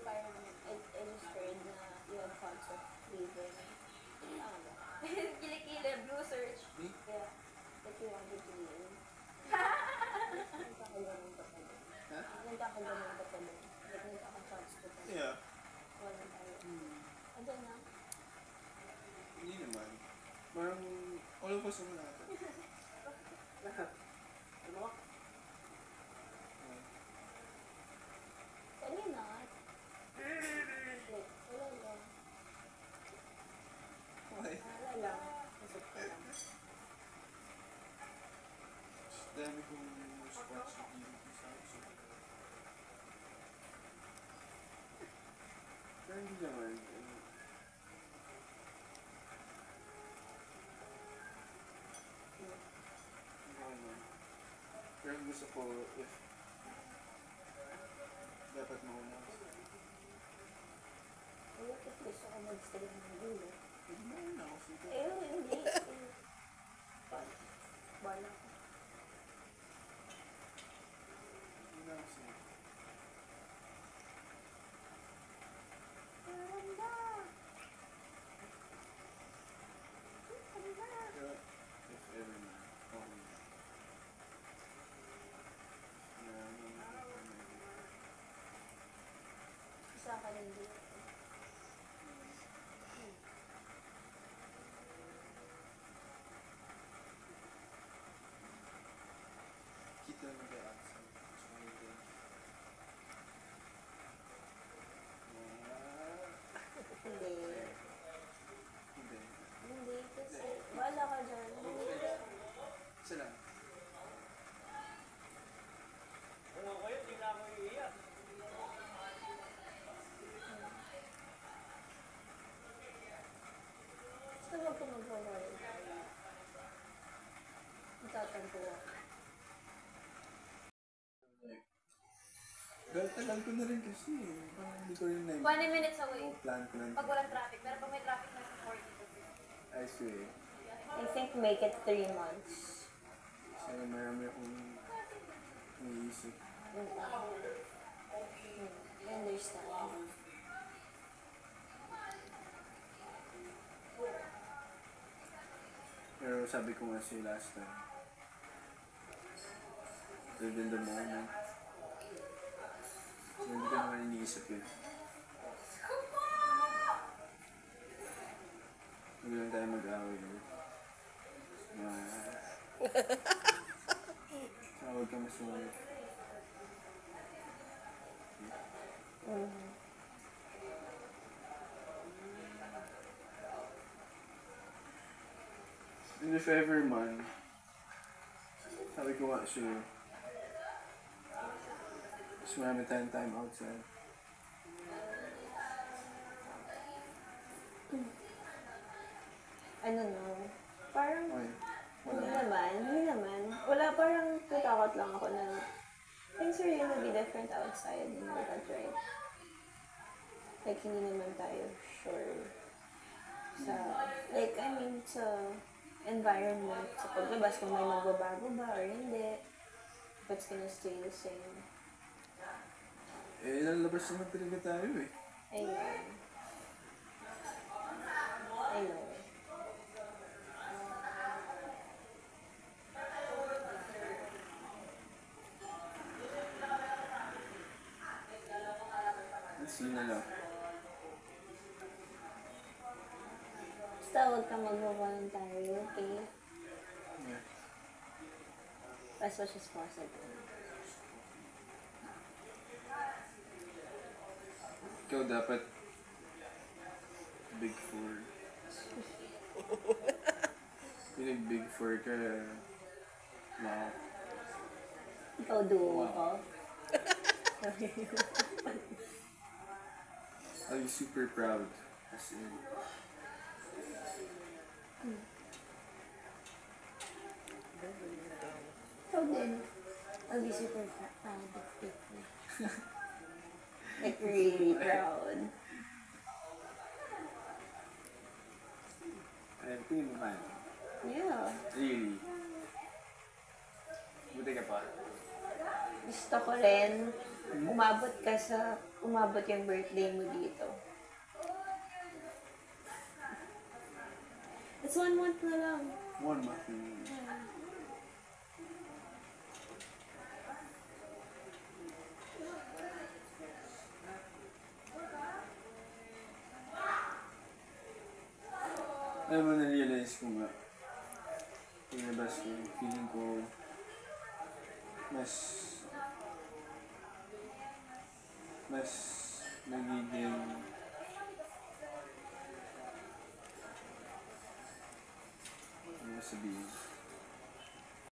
parang I just heard na you have thoughts of leaving. Tama ba? Kilikili, blue search. Me? Yeah. That you wanted to leave. Nagkakaganon ba ka doon? Ha? Nagkakaganon ba ka doon? Like, nagkaka-thoughts ko pa. Yeah. Wala tayo. Ano na? Hindi naman. Parang all of us naman natin. Lahat. Ano? Can you not? Like, wala lang. Okay. Wala lang. Isip ko lang. Dami kong responsibility sa akin. Pero hindi naman. Pero gusto ko if dapat mauna. What if gusto ko mag-stay ng dulo? Hindi mauna ako siguro. Hindi. Bala ko. Hindi na ako siguro. Pero if ever na, Sa akin hindi. kita mag-a-accent. So, hindi. Hindi. Hindi. Hindi kasi. Bala ka dyan. Isa lang. Kung ako yun, hindi na ako iiyak. Gusto mo kung mag-worry tayo. Matatampo ako. Tagal ko na rin kasi eh. Parang hindi ko rin na 20 minutes away. plan ko lang. Pag walang traffic. Pero pag may traffic na sa 40 to 50. I see. I think make it 3 months. Kasi marami akong iniisip. I understand. Pero sabi ko nga sa'yo last time, live in the moment. So, hindi ko naman iniisip yun. Huwag lang tayo mag-away ulit. So, huwag ka masulit. And if ever man, sabi ko nga sa'yo, mas marami tayong time outside. Ano no? Parang, Okay. hindi naman. Wala, parang natakot lang ako na things are gonna be different outside, you know that, right? Like, hindi naman tayo sure sa, like, I mean, sa environment, sa paglabas, kung may magbabago ba or hindi, if it's gonna stay the same. Eh, lalabas naman talaga tayo eh. I know. I know. Let's see na lang. Basta huwag ka mag-voluntary, okay? Yeah. As much as possible. Ikaw dapat Big Four. Pinag Big Four ka. Wow. Ikaw duo ko. I'll be super proud. Kasi, Ikaw din. I'll be super proud of people. Like, really proud. ayun, tingin mo kaya. Yeah. Really. Buti ka pa. Gusto ko rin umabot ka sa umabot yung birthday mo dito. It's 1 month na lang. 1 month yun. Alam mo, na-realize ko nga, pinabas ko, feeling ko, mas nagiging ano sabihin,